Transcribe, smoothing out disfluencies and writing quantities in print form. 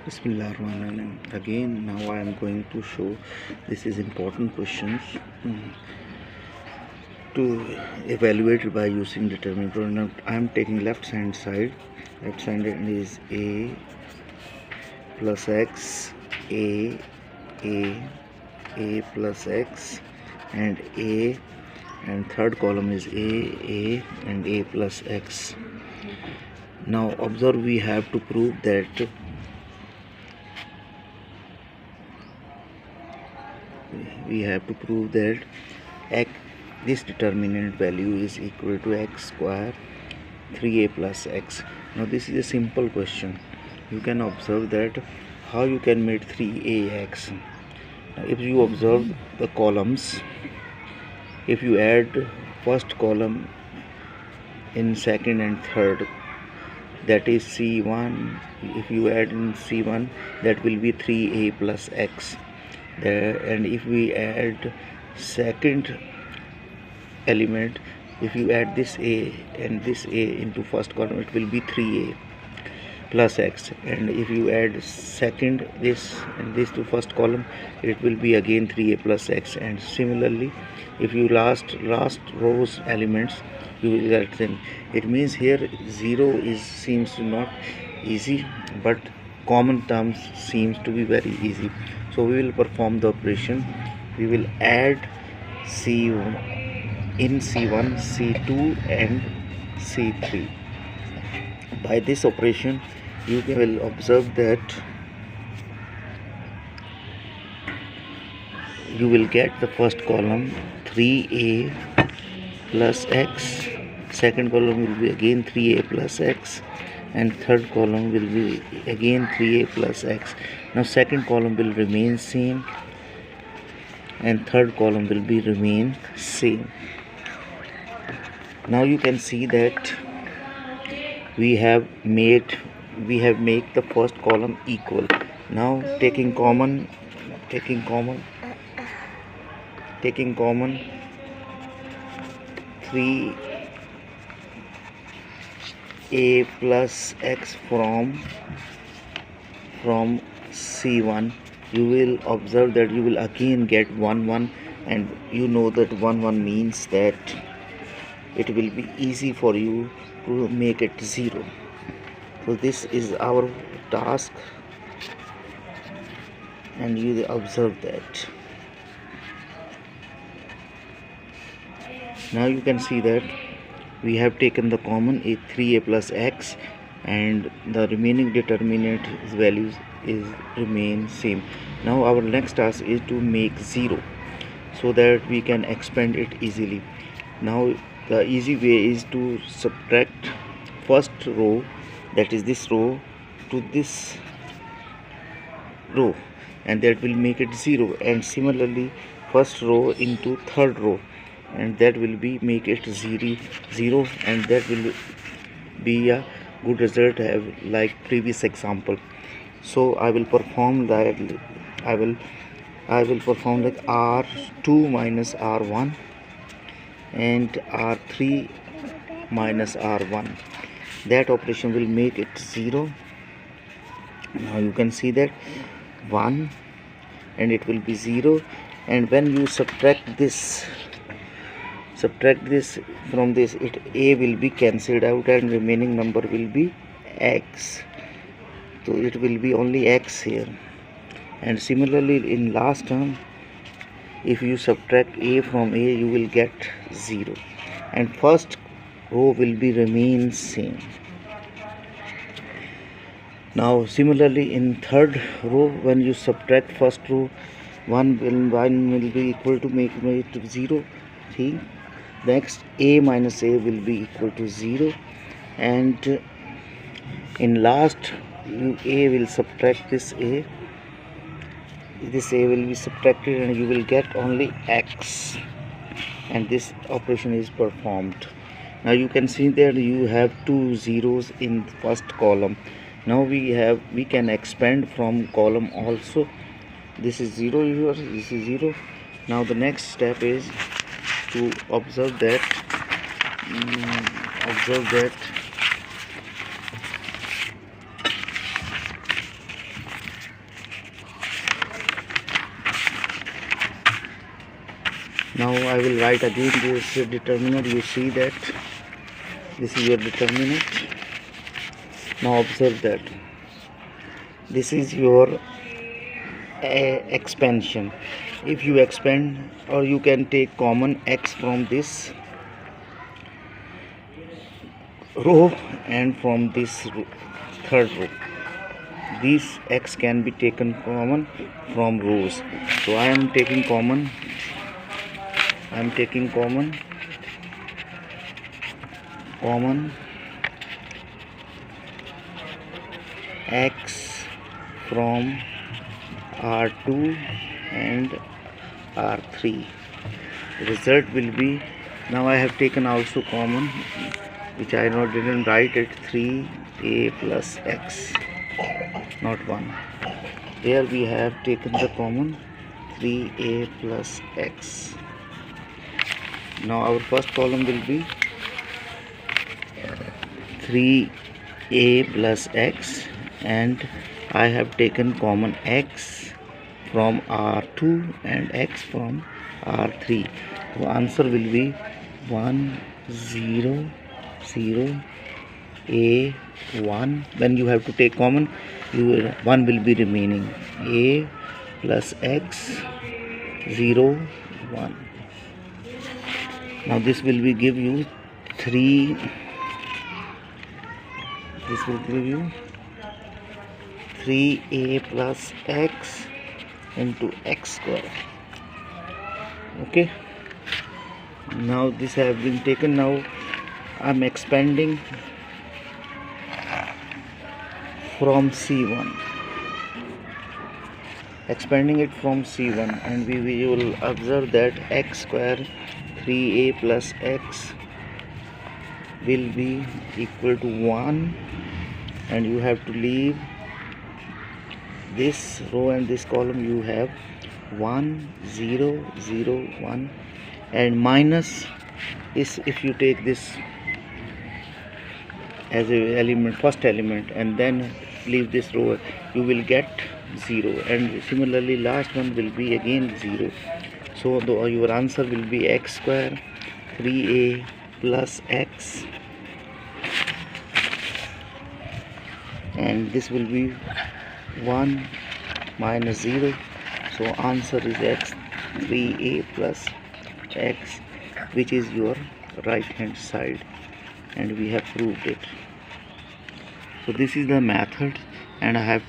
Bismillahirrahmanirrahim. Again, now I am going to show this is important questions to evaluate by using determinate. Now I am taking left hand side. Left hand is a plus x, a plus x, and a, and third column is a and a plus x. Now observe, we have to prove that x, this determinant value is equal to x square 3a plus x. Now this is a simple question. You can observe that how you can make 3ax. Now if you observe the columns, if you add first column in second and third, that is c1, if you add in c1, that will be 3a plus x there. And if we add second element, if you add this a and this a into first column, it will be 3a plus x. And if you add second this and this to first column, it will be again 3a plus x. And similarly, if you last rows elements, you will get them. It means here 0 seems to not easy, but common terms seems to be very easy. So we will perform the operation. We will add c1 in c1, c2 and c3. By this operation, you will observe that you will get the first column 3a plus x, second column will be again 3a plus x, and third column will be again 3a plus x. Now second column will remain same and third column will be remain same. Now you can see that we have made the first column equal. Now taking common 3a plus x from c1, you will observe that you will again get 1 and you know that 1 means that it will be easy for you to make it 0. So this is our task, and you observe that. Now you can see that we have taken the common 3a plus x, and the remaining determinant values remain same. Now our next task is to make 0 so that we can expand it easily. Now the easy way is to subtract first row, that is this row, to this row, and that will make it 0. And similarly first row into third row, and that will be make it 0, and that will be a good result like previous example. So I will perform that. I will perform like r2 minus r1 and r3 minus r1. That operation will make it 0. Now you can see that 1 and it will be 0, and when you subtract this from this, a will be cancelled out and remaining number will be x. So it will be only x here. And similarly in last term, if you subtract a from a, you will get 0, and first row will be remain same. Now similarly in third row, when you subtract first row, 1 will be equal to make it 0. See, next a minus a will be equal to 0, and in last a will subtract this a will be subtracted, and you will get only x, and this operation is performed. Now you can see that you have 2 zeros in first column. Now we can expand from column also. This is 0 here, this is 0. Now the next step is to observe that Now I will write again this determinant. You see that this is your determinant. Now observe that this is your expansion. If you expand, or you can take common x from this row and from this third row. This x can be taken common from rows. So I am taking common. Common x from R2 and R3. The result will be, now I have taken also common, which I didn't write it, 3a plus x, not 1. Here we have taken the common 3a plus x. Now our first column will be 3a plus x, and I have taken common x from R2 and x from R3. So answer will be 1 0 0 a 1. When you have to take common, 1 will be remaining. A plus x 0 1. Now this will be give you 3. This will give you 3a plus x into x square. Okay. Now this have been taken. Now I am expanding from C1. Expanding it from C1, and we will observe that x square 3a plus x will be equal to 1, and you have to leave this row and this column. You have 1 0 0 1, and minus is if you take this as a element, first element, and then leave this row, you will get 0, and similarly last one will be again 0. So your answer will be x square 3a plus x, and this will be 1 minus 0. So answer is x 3a plus x, which is your right hand side, and we have proved it. So this is the method, and I have taken